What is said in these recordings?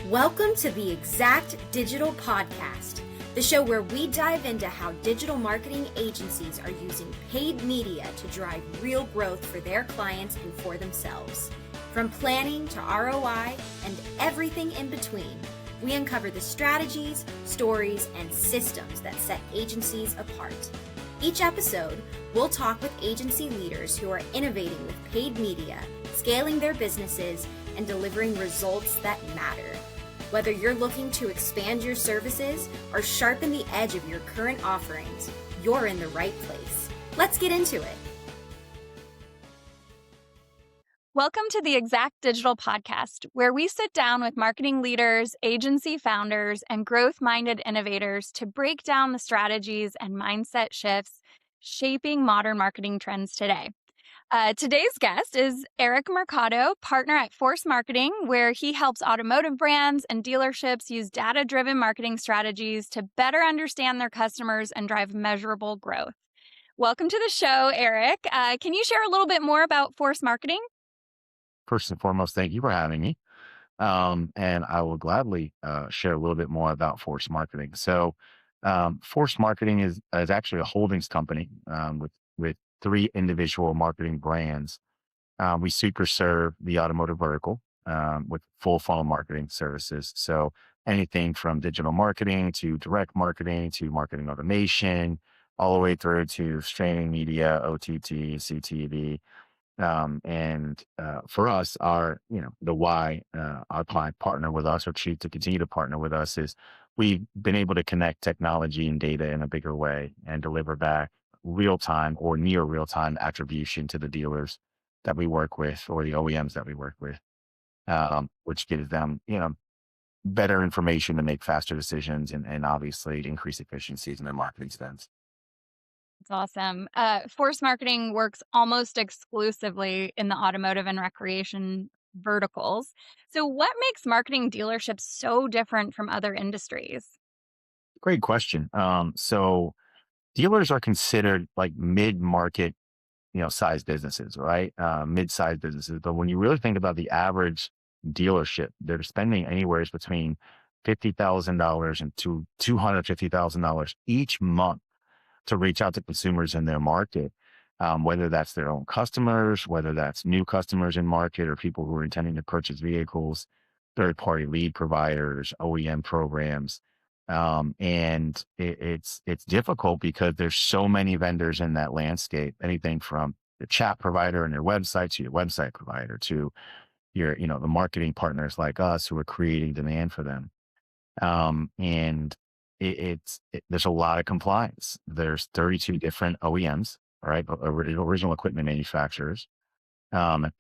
Welcome to the Exact Digital Podcast, the show where we dive into how digital marketing agencies are using paid media to drive real growth for their clients and for themselves. From planning to ROI and everything in between, we uncover the strategies, stories, and systems that set agencies apart. Each episode, we'll talk with agency leaders who are innovating with paid media, scaling their businesses, and delivering results that matter. Whether you're looking to expand your services or sharpen the edge of your current offerings, you're in the right place. Let's get into it. Welcome to the Exact Digital Podcast, where we sit down with marketing leaders, agency founders, and growth-minded innovators to break down the strategies and mindset shifts shaping modern marketing trends today. Today's guest is Eric Mercado, partner at Force Marketing, where he helps automotive brands and dealerships use data-driven marketing strategies to better understand their customers and drive measurable growth. Welcome to the show, Eric. Can you share a little bit more about Force Marketing? First and foremost, thank you for having me. And I will gladly share a little bit more about Force Marketing. So Force Marketing is actually a holdings company with three individual marketing brands. We super serve the automotive vertical with full funnel marketing services. So anything from digital marketing to direct marketing to marketing automation, all the way through to streaming media, OTT, CTV. For us, the why our client partner with us or choose to continue to partner with us is we've been able to connect technology and data in a bigger way and deliver back real time or near real time attribution to the dealers that we work with or the OEMs that we work with, which gives them, better information to make faster decisions and obviously increase efficiencies in their marketing spends. That's awesome. Force Marketing works almost exclusively in the automotive and recreation verticals. So what makes marketing dealerships so different from other industries? Great question. So dealers are considered like mid-market, size businesses, right? Mid-sized businesses. But when you really think about the average dealership, they're spending anywhere between $50,000 and to $250,000 each month to reach out to consumers in their market, whether that's their own customers, whether that's new customers in market or people who are intending to purchase vehicles, third-party lead providers, OEM programs. It's difficult because there's so many vendors in that landscape, anything from the chat provider and your website to your website provider to your, the marketing partners like us who are creating demand for them. And there's a lot of compliance. There's 32 different OEMs, all right, original equipment manufacturers.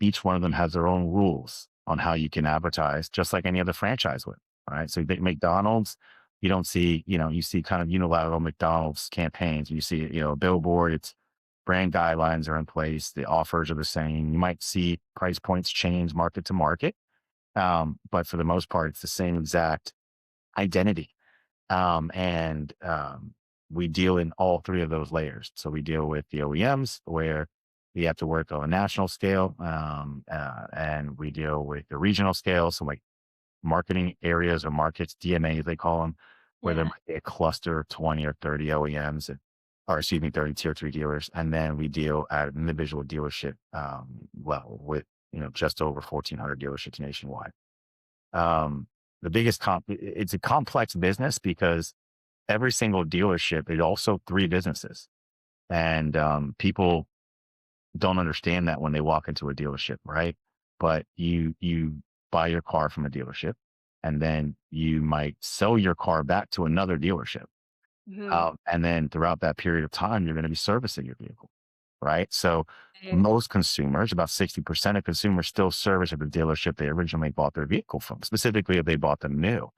Each one of them has their own rules on how you can advertise, just like any other franchise would. All right. So McDonald's, you don't see, you see kind of unilateral McDonald's campaigns. You see, a billboard, it's brand guidelines are in place. The offers are the same. You might see price points change market to market. But for the most part, it's the same exact identity. We deal in all three of those layers. So we deal with the OEMs where we have to work on a national scale, and we deal with the regional scale. So like marketing areas or markets, DMAs, they call them, where there might be a cluster of 20 or 30 OEMs, 30 tier 3 dealers. And then we deal at an individual dealership level with, just over 1,400 dealerships nationwide. The biggest it's a complex business because every single dealership is also three businesses. And people don't understand that when they walk into a dealership, right? But you buy your car from a dealership and then you might sell your car back to another dealership. And then throughout that period of time, you're going to be servicing your vehicle, right? So most consumers, about 60% of consumers still service at the dealership they originally bought their vehicle from, specifically if they bought them new.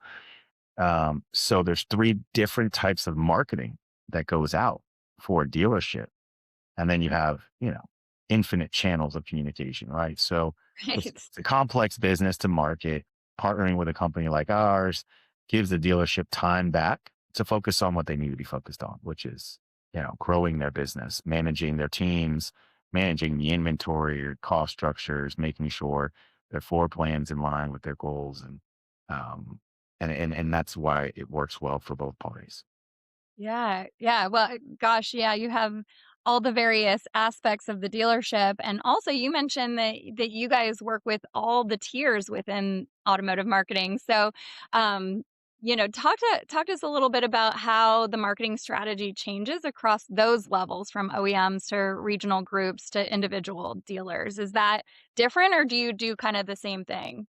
So there's three different types of marketing that goes out for a dealership. And then you have, infinite channels of communication, right? So it's a complex business to market. Partnering with a company like ours gives the dealership time back to focus on what they need to be focused on, which is, growing their business, managing their teams, managing the inventory or cost structures, making sure their floor plans in line with their goals. And Um, and that's why it works well for both parties. Yeah, yeah. Well, gosh, yeah, you have all the various aspects of the dealership, and also you mentioned that you guys work with all the tiers within automotive marketing. So, um, talk to us a little bit about how the marketing strategy changes across those levels, from OEMs to regional groups to individual dealers. Is that different, or do you do kind of the same thing?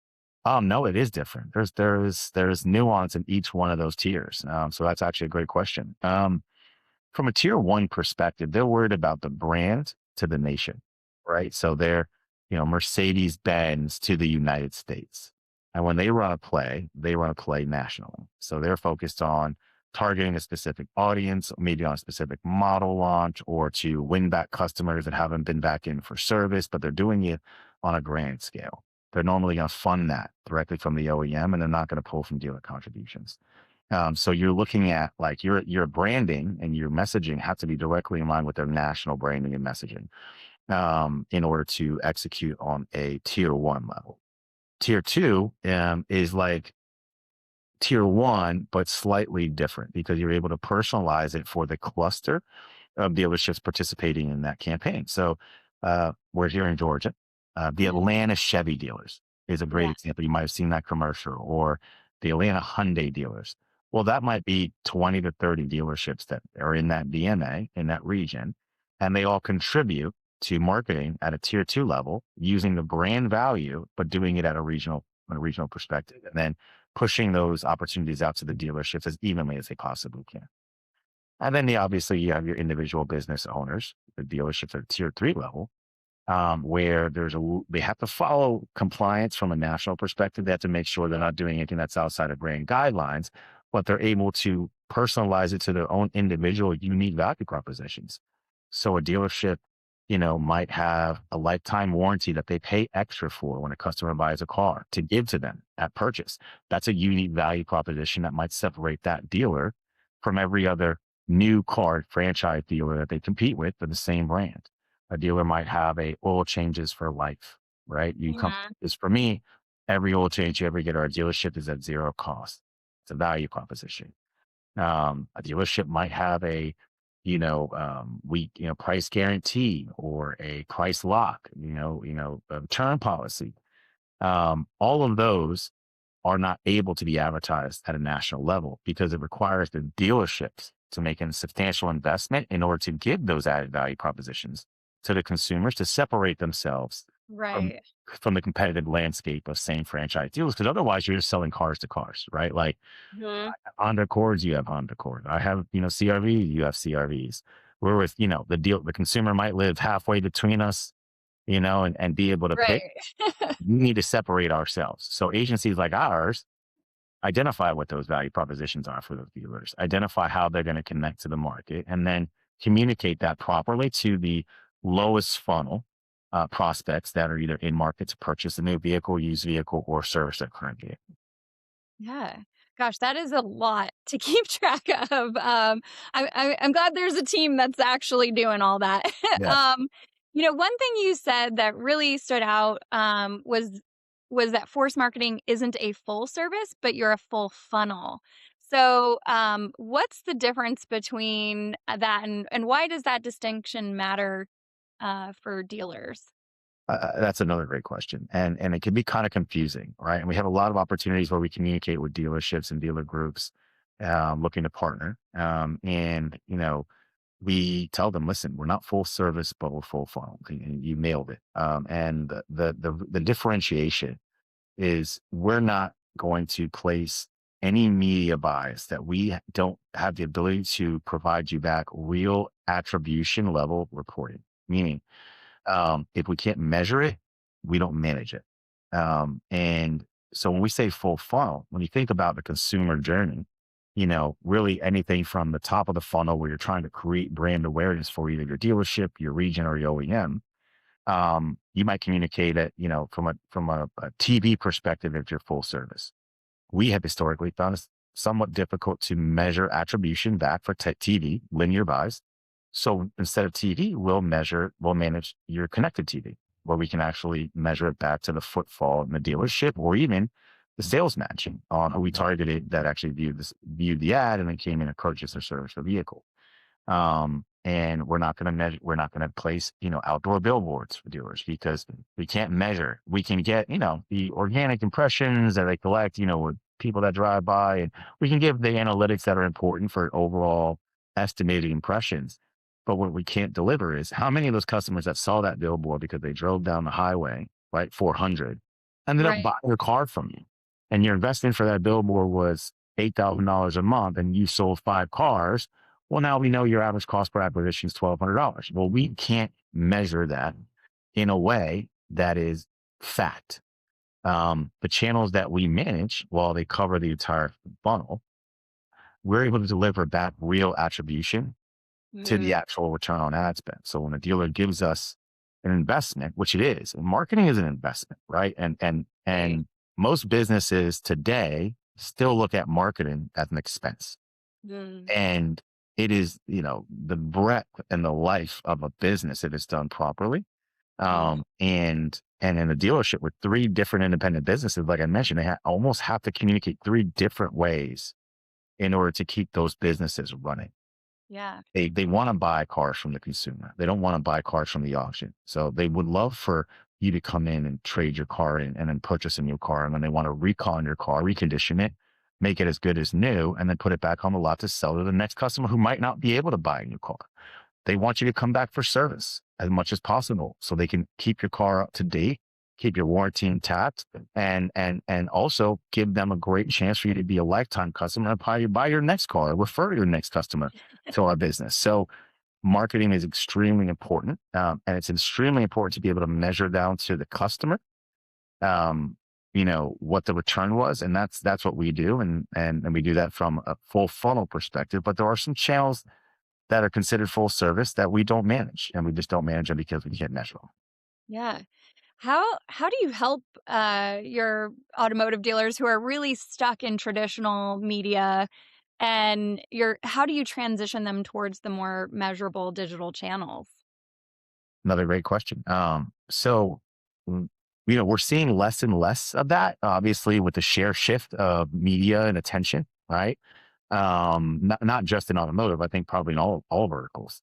No, it is different. There's nuance in each one of those tiers. So that's actually a great question. From a tier one perspective, they're worried about the brand to the nation, right? So they're, Mercedes Benz to the United States. And when they run a play nationally. So they're focused on targeting a specific audience, maybe on a specific model launch, or to win back customers that haven't been back in for service, but they're doing it on a grand scale. They're normally going to fund that directly from the OEM, and they're not going to pull from dealer contributions. So you're looking at like your branding and your messaging have to be directly in line with their national branding and messaging in order to execute on a tier one level. Tier two is like tier one, but slightly different because you're able to personalize it for the cluster of dealerships participating in that campaign. So we're here in Georgia. The Mhm. Atlanta Chevy dealers is a great Yeah. example. You might have seen that commercial, or the Atlanta Hyundai dealers. Well, that might be 20 to 30 dealerships that are in that DMA in that region, and they all contribute to marketing at a tier two level using the brand value, but doing it at a regional perspective, and then pushing those opportunities out to the dealerships as evenly as they possibly can. And then obviously you have your individual business owners, the dealerships at tier three level, where they have to follow compliance from a national perspective. They have to make sure they're not doing anything that's outside of brand guidelines, but they're able to personalize it to their own individual unique value propositions. So a dealership, might have a lifetime warranty that they pay extra for when a customer buys a car to give to them at purchase. That's a unique value proposition that might separate that dealer from every other new car franchise dealer that they compete with for the same brand. A dealer might have a oil changes for life, right? You come, Mhm. is for me, every oil change you ever get at our dealership is at zero cost. It's a value proposition. A dealership might have a, price guarantee or a price lock, a term policy. All of those are not able to be advertised at a national level because it requires the dealerships to make a substantial investment in order to give those added value propositions to the consumers to separate themselves from Right. from the competitive landscape of same franchise dealers. Because otherwise, you're just selling cars to cars, right? Like Mhm. Honda Accords, you have Honda Accord. I have, CRVs, you have CRVs. We're with, the consumer might live halfway between us, and be able to pick. Right. We need to separate ourselves. So agencies like ours identify what those value propositions are for those dealers, identify how they're going to connect to the market, and then communicate that properly to the lowest funnel prospects that are either in market to purchase a new vehicle, used vehicle, or service their current vehicle. Yeah. Gosh, that is a lot to keep track of. I'm glad there's a team that's actually doing all that. Yes. One thing you said that really stood out was that force marketing isn't a full service, but you're a full funnel. So, what's the difference between that, and why does that distinction matter for dealers? That's another great question, and it can be kind of confusing, right? And we have a lot of opportunities where we communicate with dealerships and dealer groups looking to partner, and we tell them, listen, we're not full service, but we're full funnel. And you nailed it. And the differentiation is we're not going to place any media bias that we don't have the ability to provide you back real attribution level reporting, meaning if we can't measure it, we don't manage it. And so when we say full funnel, when you think about the consumer journey, really anything from the top of the funnel where you're trying to create brand awareness for either your dealership, your region, or your OEM, you might communicate it, from a TV perspective if you're full service. We have historically found it somewhat difficult to measure attribution back for TV, linear buys. So instead of TV, we'll manage your connected TV, where we can actually measure it back to the footfall in the dealership or even the sales matching on who we targeted that actually viewed the ad and then came in and purchased or serviced the vehicle. And we're not going to measure, we're not going to place, outdoor billboards for dealers because we can't measure. We can get, the organic impressions that they collect, with people that drive by, and we can give the analytics that are important for overall estimated impressions. But what we can't deliver is how many of those customers that saw that billboard because they drove down the highway, right, 400, ended up Right. buying a car from you. And your investment for that billboard was $8,000 a month and you sold 5 cars. Well, now we know your average cost per acquisition is $1,200. Well, we can't measure that in a way that is fact. The channels that we manage, while they cover the entire funnel, we're able to deliver back real attribution to the Mm, actual return on ad spend. So when a dealer gives us an investment, which it is, and marketing is an investment, right? right. And most businesses today still look at marketing as an expense. Mm, And it is, the breadth and the life of a business if it's done properly. mm. And in a dealership with 3 different independent businesses, like I mentioned, they almost have to communicate 3 different ways in order to keep those businesses running. Yeah. They want to buy cars from the consumer. They don't want to buy cars from the auction. So they would love for you to come in and trade your car in and then purchase a new car. And then they want to recon your car, recondition it, make it as good as new, and then put it back on the lot to sell to the next customer who might not be able to buy a new car. They want you to come back for service as much as possible so they can keep your car up to date, keep your warranty intact, and also give them a great chance for you to be a lifetime customer and probably buy your next car, refer your next customer to our business. So marketing is extremely important, and it's extremely important to be able to measure down to the customer, what the return was, and that's what we do, and we do that from a full funnel perspective. But there are some channels that are considered full service that we don't manage, and we just don't manage them because we can't measure them. Yeah. How do you help your automotive dealers who are really stuck in traditional media, and how do you transition them towards the more measurable digital channels? Another great question. Mm, we're seeing less and less of that, obviously, with the share shift of media and attention, right? Not just in automotive, I think probably in all verticals.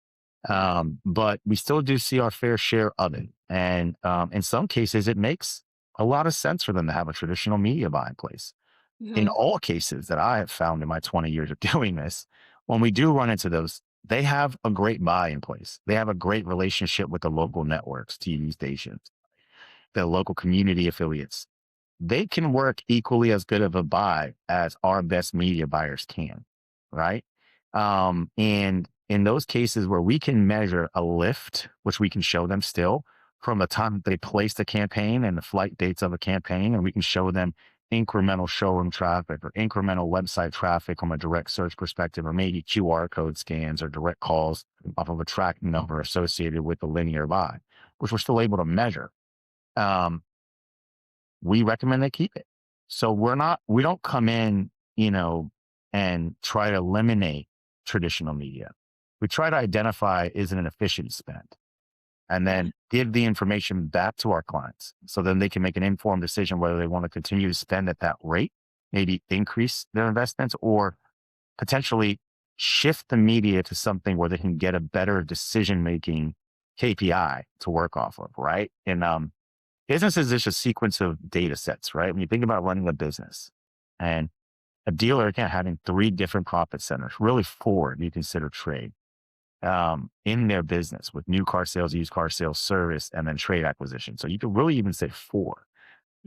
Yeah. But we still do see our fair share of it. And in some cases, it makes a lot of sense for them to have a traditional media buy in place. In Hmm. all cases that I have found in my 20 years of doing this, when we do run into those, they have a great buy in place. They have a great relationship with the local networks, TV stations, the local community affiliates. They can work equally as good of a buy as our best media buyers can, right? And in those cases where we can measure a lift, which we can show them still from the time they place the campaign and the flight dates of a campaign, and we can show them incremental showroom traffic or incremental website traffic from a direct search perspective, or maybe QR code scans or direct calls off of a tracking number associated with the linear buy, which we're still able to measure. Um, we recommend they keep it. So we don't come in, and try to eliminate traditional media. We try to identify is it an efficient spend and Yeah. then give the information back to our clients so then they can make an informed decision whether they want to continue to spend at that rate, maybe increase their investments or potentially shift the media to something where they can get a better decision making KPI to work off of, right? And business is just a sequence of data sets, right? When you think about running a business and a dealer, again, having 3 different profit centers, really 4 if you consider trade, in their business with new car sales, used car sales, service, and then trade acquisition. So you could really even say 4.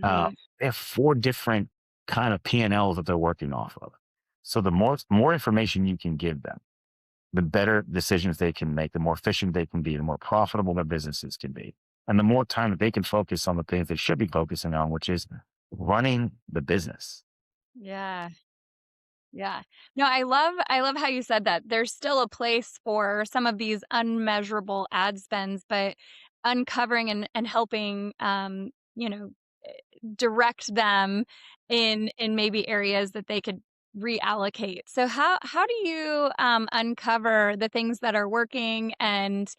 Uh, Hmm. they have 4 different kind of P&Ls that they're working off of. So the more information you can give them, the better decisions they can make, the more efficient they can be, the more profitable their businesses can be. And the more time that they can focus on the things they should be focusing on, which is running the business. Yeah. Yeah. No, I love how you said that. There's still a place for some of these unmeasurable ad spends, but uncovering and helping direct them in maybe areas that they could reallocate. So how do you uncover the things that are working and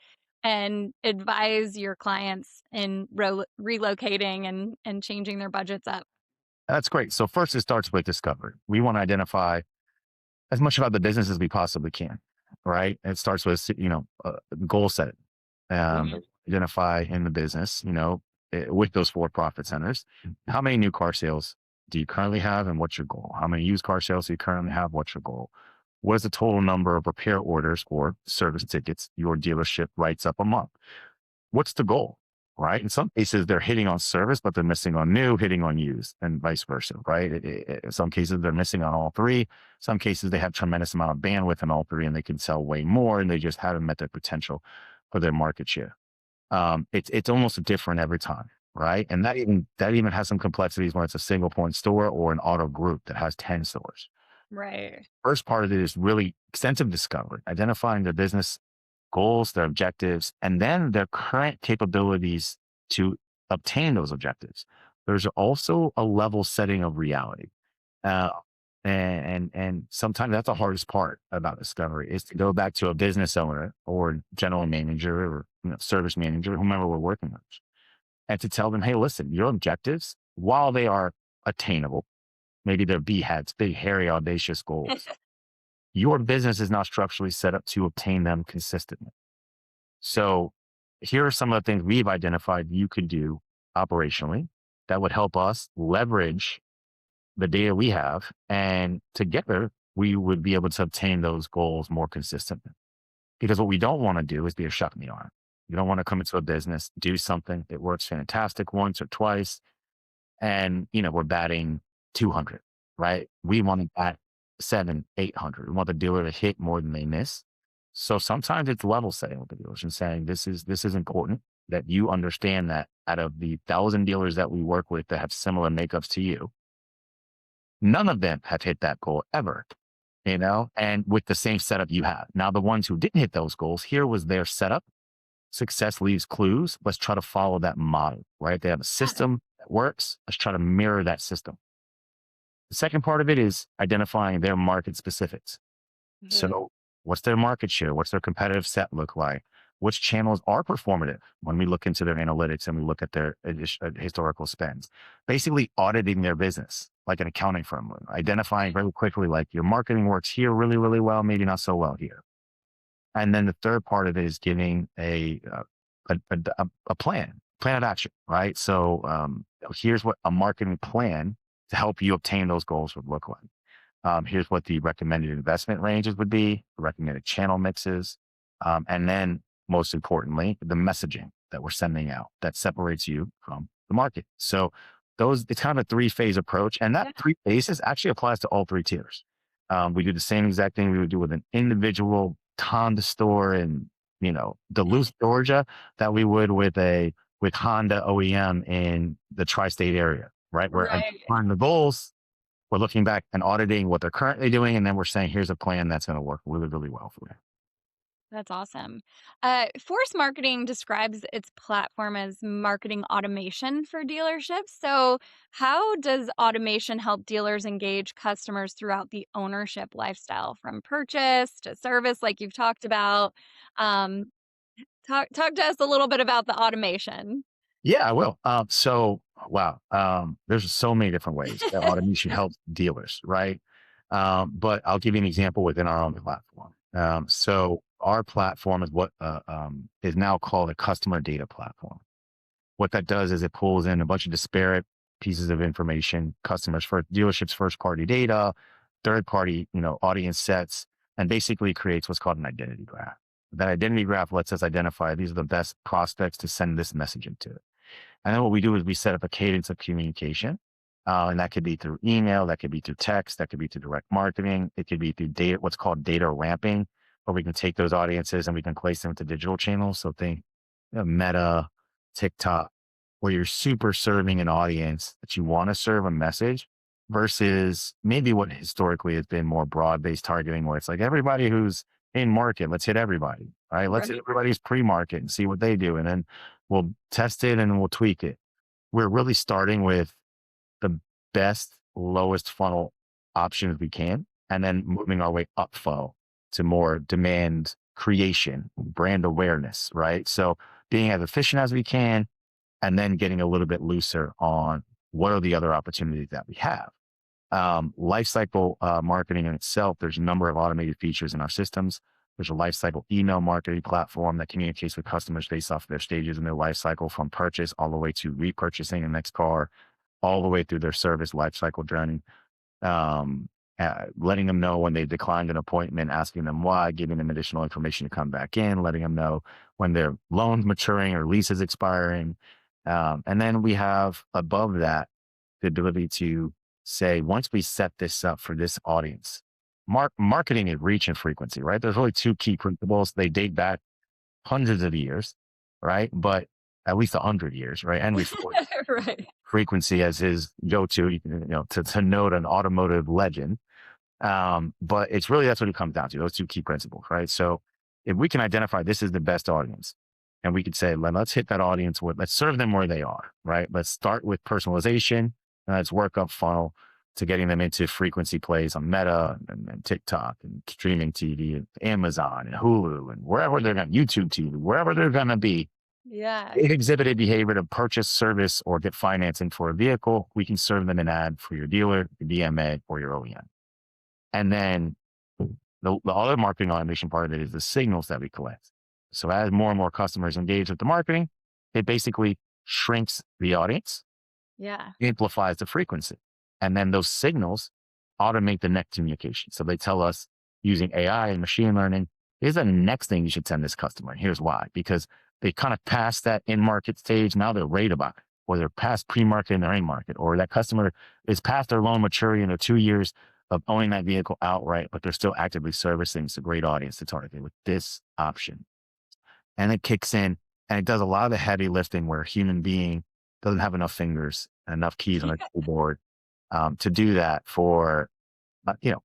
advise your clients in relocating and changing their budgets up? That's great. So first it starts with discovery. We want to identify as much about the business as we possibly can, right? It starts with, goal setting. Mhm. Identify in the business, with those for profit centers, how many new car sales do you currently have and what's your goal? How many used car sales do you currently have? What's your goal? What is the total number of repair orders or service tickets your dealership writes up a month? What's the goal? Right. In some cases, they're hitting on service, but they're missing on new, hitting on used, and vice versa. Right. In some cases, they're missing on all three. Some cases, they have tremendous amount of bandwidth in all three, and they can sell way more, and they just haven't met their potential for their market share. It's almost different every time, right? And that even has some complexities when it's a single point store or an auto group that has 10 stores. Right. First part of it is really extensive discovery, identifying their business goals, their objectives, and then their current capabilities to obtain those objectives. There's also a level setting of reality. Uh, and sometimes that's the hardest part about discovery is to go back to a business owner or general manager or service manager, whomever we're working with, and to tell them, hey, listen, your objectives, while they are attainable, maybe they're BHAGs, big, hairy, audacious goals, your business is not structurally set up to obtain them consistently. So here are some of the things we've identified you could do operationally that would help us leverage the data we have. And together, we would be able to obtain those goals more consistently. Because what we don't want to do is be a shot in the arm. You don't want to come into a business, do something that works fantastic once or twice, and we're batting 200, right? We want to bat 700, 800. We want the dealer to hit more than they miss. So sometimes it's level setting with the dealers and saying this is important that you understand that out of the 1,000 dealers that we work with that have similar makeups to you, none of them have hit that goal ever, and with the same setup you have. Now, the ones who didn't hit those goals, here was their setup. Success leaves clues. Let's try to follow that model, right? They have a system that works. Let's try to mirror that system. The second part of it is identifying their market specifics. Mhm. So what's their market share? What's their competitive set look like? Which channels are performative when we look into their analytics and we look at their historical spends? Basically auditing their business like an accounting firm, identifying very quickly, like your marketing works here really, really well, maybe not so well here. And then the third part of it is giving a plan of action, right? So here's what a marketing plan to help you obtain those goals would look like. Here's what the recommended investment ranges would be, recommended channel mixes, and then most importantly, the messaging that we're sending out that separates you from the market. So it's kind of a 3-phase approach, and that 3 phases actually applies to all 3 tiers. We do the same exact thing we would do with an individual Honda store in, Duluth, Georgia, that we would with Honda OEM in the tri-state area, right? We're Right. identifying the goals, we're looking back and auditing what they're currently doing, and then we're saying, here's a plan that's going to work really, really well for you. That's awesome. Force Marketing describes its platform as marketing automation for dealerships. So, how does automation help dealers engage customers throughout the ownership lifestyle, from purchase to service, like you've talked about? Um, talk to us a little bit about the automation. Yeah, I will. Wow, there's so many different ways that automation helps dealers, right? But I'll give you an example within our own platform. So our platform is what is now called a customer data platform. What that does is it pulls in a bunch of disparate pieces of information, customers for dealerships, first party data, third party, audience sets, and basically creates what's called an identity graph. That identity graph lets us identify these are the best prospects to send this messaging to. And then what we do is we set up a cadence of communication. And that could be through email, that could be through text, that could be through direct marketing. It could be through data, what's called data ramping, where we can take those audiences and we can place them into digital channels. So think Meta, TikTok, where you're super serving an audience that you want to serve a message versus maybe what historically has been more broad-based targeting, where it's like everybody who's in market, let's hit everybody, right? Let's hit Right. everybody's pre-market and see what they do. And then we'll test it and we'll tweak it. We're really starting with the best, lowest funnel options we can, and then moving our way up funnel to more demand creation, brand awareness, right? So being as efficient as we can, and then getting a little bit looser on what are the other opportunities that we have? Lifecycle marketing in itself, there's a number of automated features in our systems. There's a lifecycle email marketing platform that communicates with customers based off their stages in their life cycle, from purchase all the way to repurchasing the next car, all the way through their service lifecycle journey. Letting them know when they declined an appointment, asking them why, giving them additional information to come back in, letting them know when their loan's maturing or lease is expiring. And then we have above that the ability to say, once we set this up for this audience, marketing is reach and frequency, right? There's really two key principles. They date back hundreds of years, right? But at least 100 years, right? Henry Ford, Right. frequency as his go-to, to note an automotive legend. But it's really, that's what it comes down to, those two key principles, right? So if we can identify this is the best audience, and we could say, let's hit that audience let's serve them where they are, right? Let's start with personalization, and let's work up funnel to getting them into frequency plays on Meta and TikTok and streaming TV and Amazon and Hulu and wherever they're going, YouTube TV, wherever they're going to be. Yeah. It exhibited behavior to purchase, service, or get financing for a vehicle. We can serve them an ad for your dealer, your DMA, or your OEM. And then the other marketing automation part of it is the signals that we collect. So as more and more customers engage with the marketing, it basically shrinks the audience, Yeah. amplifies the frequency. And then those signals automate the next communication. So they tell us, using AI and machine learning, here's the next thing you should send this customer. And here's why: because they kind of passed that in-market stage. Now they're right about it, or they're past pre-market and they're in-market, or that customer is past their loan maturity and they're 2 years of owning that vehicle outright, but they're still actively servicing. It's a great audience to target with this option. And it kicks in and it does a lot of the heavy lifting where a human being doesn't have enough fingers and enough keys on a keyboard to do that for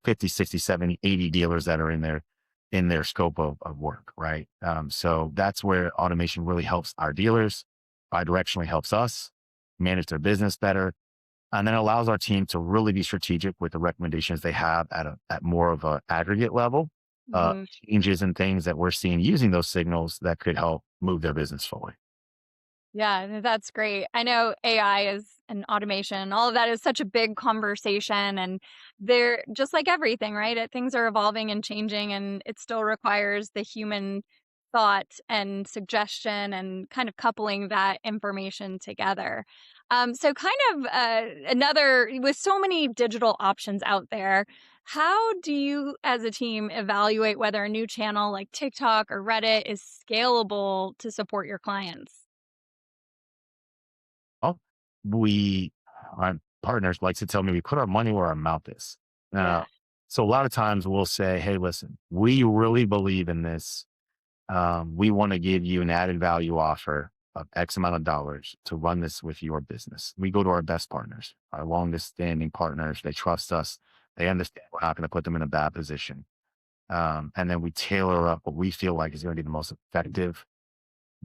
50, 60, 70, 80 dealers that are in their scope of work, right? So that's where automation really helps our dealers, bidirectionally helps us manage their business better, and then allows our team to really be strategic with the recommendations they have at more of an aggregate level, Mhm. changes and things that we're seeing using those signals that could help move their business forward. Yeah, that's great. I know AI is and automation, all of that is such a big conversation, and they're just like everything, right? Things are evolving and changing, and it still requires the human thought and suggestion and kind of coupling that information together. So kind of another, with so many digital options out there, how do you as a team evaluate whether a new channel like TikTok or Reddit is scalable to support your clients? Oh, our partners like to tell me we put our money where our mouth is. Yeah. So a lot of times we'll say, hey, listen, we really believe in this. We want to give you an added value offer of X amount of dollars to run this with your business. We go to our best partners, our longest standing partners. They trust us. They understand we're not going to put them in a bad position. And then we tailor up what we feel like is going to be the most effective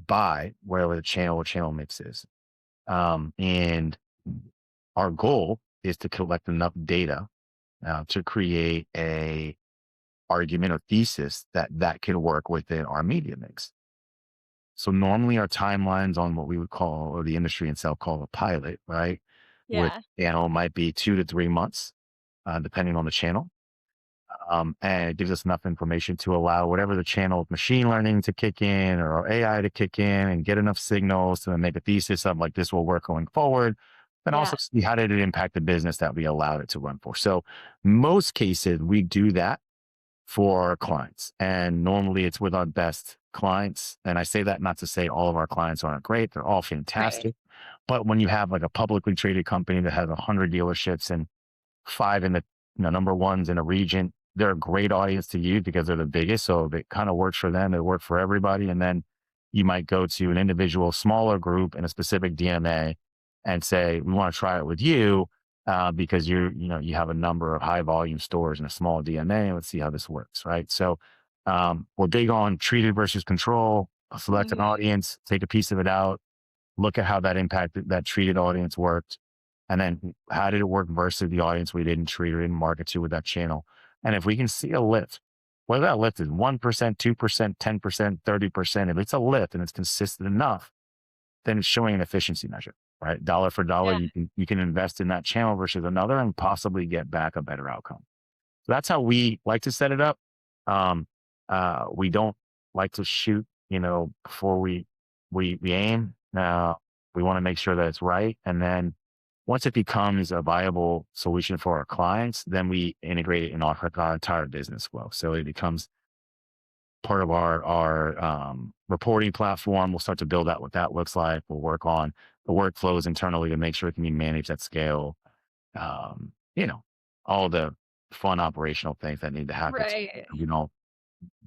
buy, wherever the channel or channel mix is. And our goal is to collect enough data to create a argument or thesis that can work within our media mix. So normally our timelines on what we would call, or the industry itself call, a pilot, right? With Yeah. might be 2 to 3 months, depending on the channel. And it gives us enough information to allow whatever the channel of machine learning to kick in or AI to kick in and get enough signals to make a thesis of like this will work going forward. And Yeah. also see how did it impact the business that we allowed it to run for. So most cases we do that for our clients. And normally it's with our best clients. And I say that not to say all of our clients aren't great. They're all Right. fantastic. But when you have like a publicly traded company that has 100 dealerships and 5 in the number ones in a region, they're a great audience to use because they're the biggest. So if it kind of works for them, it works for everybody. And then you might go to an individual smaller group in a specific DMA and say, we want to try it with you because you have a number of high volume stores in a small DMA. Let's see how this works, right? So we're big on treated versus control. Select an Mhm. audience, take a piece of it out, look at how that impacted that treated audience worked. And then how did it work versus the audience we didn't treat or didn't market to with that channel? And if we can see a lift, whether that lift is 1%, 2%, 10%, 30%, if it's a lift and it's consistent enough, then it's showing an efficiency measure. right? Dollar for dollar, Yeah. you can invest in that channel versus another and possibly get back a better outcome. So that's how we like to set it up. Um, we don't like to shoot, before we aim. We want to make sure that it's right, and then once it becomes a viable solution for our clients, then we integrate it in our entire business flow. So it becomes part of our reporting platform. We'll start to build out what that looks like. We'll work on the workflows internally to make sure it can be managed at scale. Um, you know, all the fun operational things that need to happen. Right.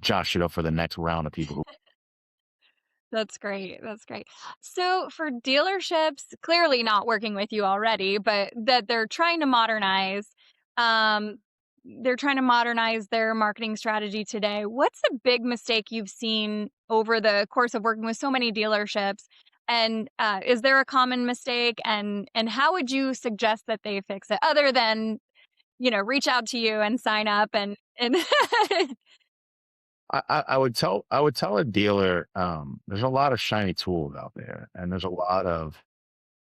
Josh it up for the next round of people who. That's great. That's great. So for dealerships, clearly not working with you already, but that um, they're trying to modernize their marketing strategy today. What's a big mistake you've seen over the course of working with so many dealerships? And is there a common mistake? And how would you suggest that they fix it, other than reach out to you and sign up and I would tell a dealer, there's a lot of shiny tools out there, and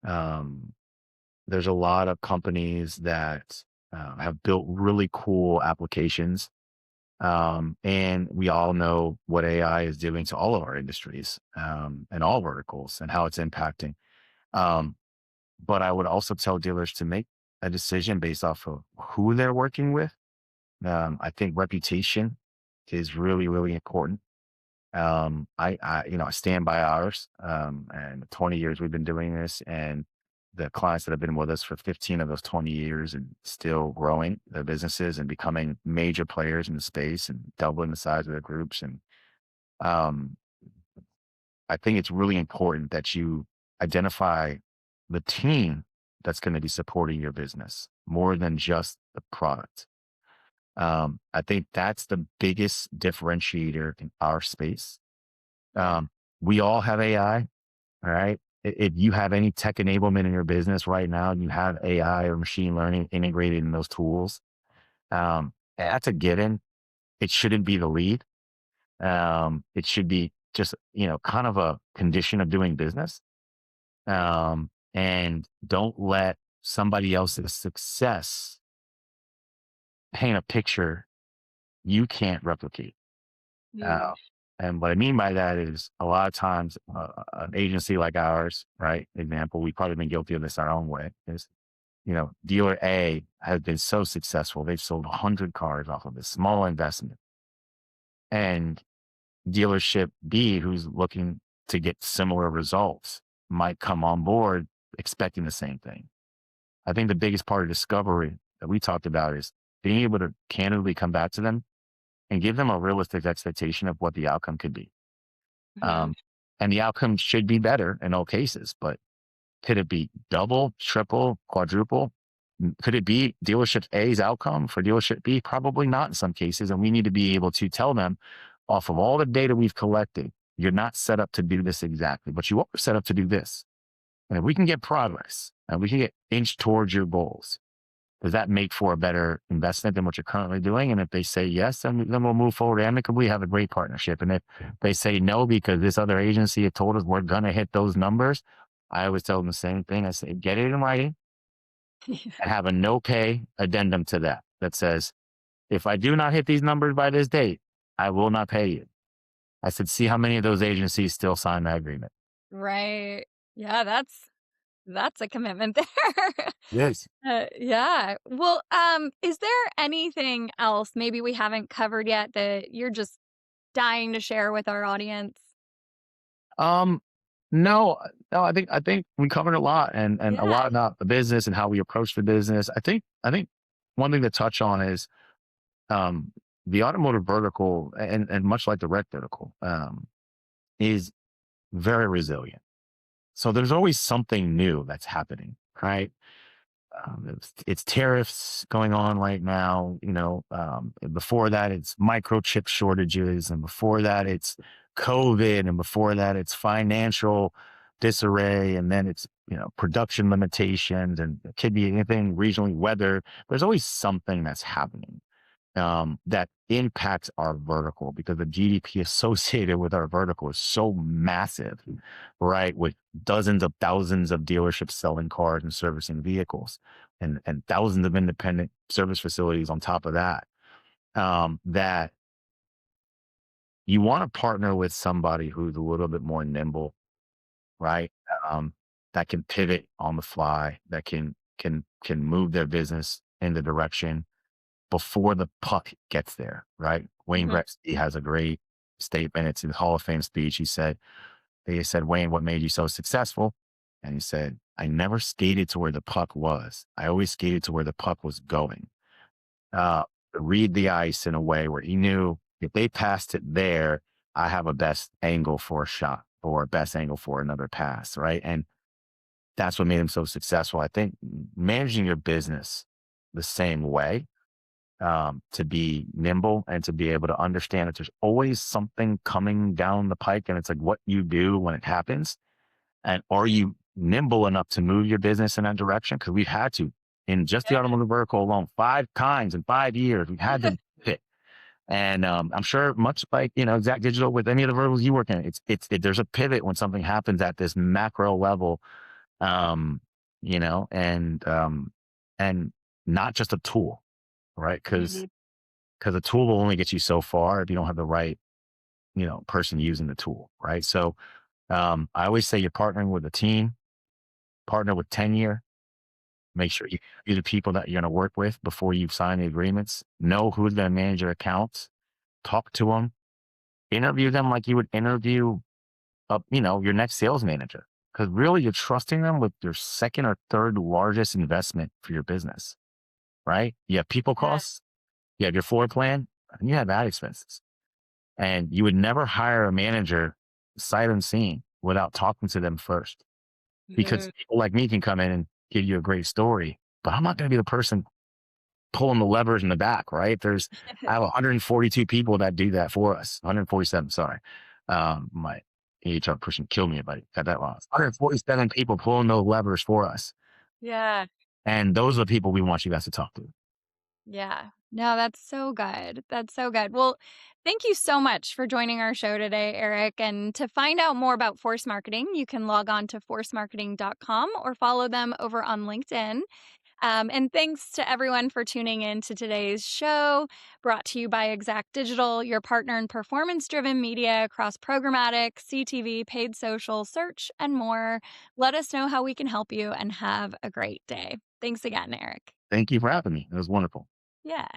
um, there's a lot of companies that have built really cool applications. And we all know what AI is doing to all of our industries, and all verticals, and how it's impacting. Um, but I would also tell dealers to make a decision based off of who they're working with. I think reputation is really, really important. I stand by ours. And 20 years we've been doing this, and the clients that have been with us for 15 of those 20 years and still growing their businesses and becoming major players in the space and doubling the size of their groups. And um, I think it's really important that you identify the team that's going to be supporting your business more than just the product. I think that's the biggest differentiator in our space. Um, we all have AI, all right? If you have any tech enablement in your business right now, and you have AI or machine learning integrated in those tools, that's a given. It shouldn't be the lead. It should be just, kind of a condition of doing business. And don't let somebody else's success paint a picture you can't replicate. Uh, Huge. and what I mean by that is a lot of times, an agency like ours, right? Example, we've probably been guilty of this our own way. Is dealer A has been so successful; they've sold 100 cars off of this small investment, and dealership B, who's looking to get similar results, might come on board expecting the same thing. I think the biggest part of discovery that we talked about is being able to candidly come back to them and give them a realistic expectation of what the outcome could be. Mhm. Um, and the outcome should be better in all cases, but could it be double, triple, quadruple? Could it be dealership A's outcome for dealership B? Probably not in some cases. And we need to be able to tell them, off of all the data we've collected, you're not set up to do this exactly, but you are set up to do this. And if we can get progress and we can get inch towards your goals, does that make for a better investment than what you're currently doing? And if they say yes, then we'll move forward amicably, have a great partnership. And if they say no, because this other agency had told us we're going to hit those numbers, I always tell them the same thing. I say, get it in writing and have a no pay addendum to that says, if I do not hit these numbers by this date, I will not pay you. I said, see how many of those agencies still sign that agreement. Right. Yeah, that's a commitment there. Yes. Yeah. Well, is there anything else maybe we haven't covered yet that you're just dying to share with our audience? Um, no, no, I think we covered a lot, and a Yeah. lot about the business and how we approach the business. I think one thing to touch on is um the automotive vertical, and much like the rec vertical, is very resilient. So there's always something new that's happening, right? It's tariffs going on right now. Before that, it's microchip shortages, and before that, it's COVID, and before that, it's financial disarray, and then it's production limitations, and it could be anything regionally, weather. There's always something that's happening. that impacts our vertical, because the GDP associated with our vertical is so massive, right? With dozens of thousands of dealerships selling cars and servicing vehicles, and thousands of independent service facilities on top of that, that you want to partner with somebody who's a little bit more nimble, right? Um, that can pivot on the fly, that can move their business in the direction before the puck gets there, right? Wayne Mhm. Gretzky has a great statement. It's in the Hall of Fame speech. They said, Wayne, what made you so successful? And he said, I never skated to where the puck was. I always skated to where the puck was going. Uh, read the ice in a way where he knew if they passed it there, I have a best angle for a shot or a best angle for another pass, right? And that's what made him so successful. I think managing your business the same way, to be nimble and to be able to understand that there's always something coming down the pike. And it's like what you do when it happens. And are you nimble enough to move your business in that direction? Because we've had to, in just the automotive vertical alone, 5 times in 5 years, we've had to pivot. And I'm sure much like, Exact Digital with any of the verticals you work in, there's a pivot when something happens at this macro level, um, and not just a tool, right? Because Mhm. a tool will only get you so far if you don't have the right, person using the tool, right? So I always say you're partnering with a team, partner with tenure. Make sure you the people that you're going to work with before you sign the agreements. Know who's going to manage your accounts. Talk to them. Interview them like you would interview, your next sales manager. Because really, you're trusting them with your second or third largest investment for your business, right? You have people Yeah. costs, you have your floor plan, and you have ad expenses. And you would never hire a manager sight unseen without talking to them first. Because Mhm. people like me can come in and give you a great story, but I'm not going to be the person pulling the levers in the back, right? I have 142 people that do that for us. 147, sorry. My HR person killed me if I got that wrong. 147 people pulling those levers for us. Yeah. And those are the people we want you guys to talk to. Yeah. No, that's so good. That's so good. Well, thank you so much for joining our show today, Eric. And to find out more about Force Marketing, you can log on to forcemarketing.com or follow them over on LinkedIn. And thanks to everyone for tuning in to today's show, brought to you by Exact Digital, your partner in performance driven media across programmatic, CTV, paid social, search, and more. Let us know how we can help you and have a great day. Thanks again, Eric. Thank you for having me. It was wonderful. Yeah.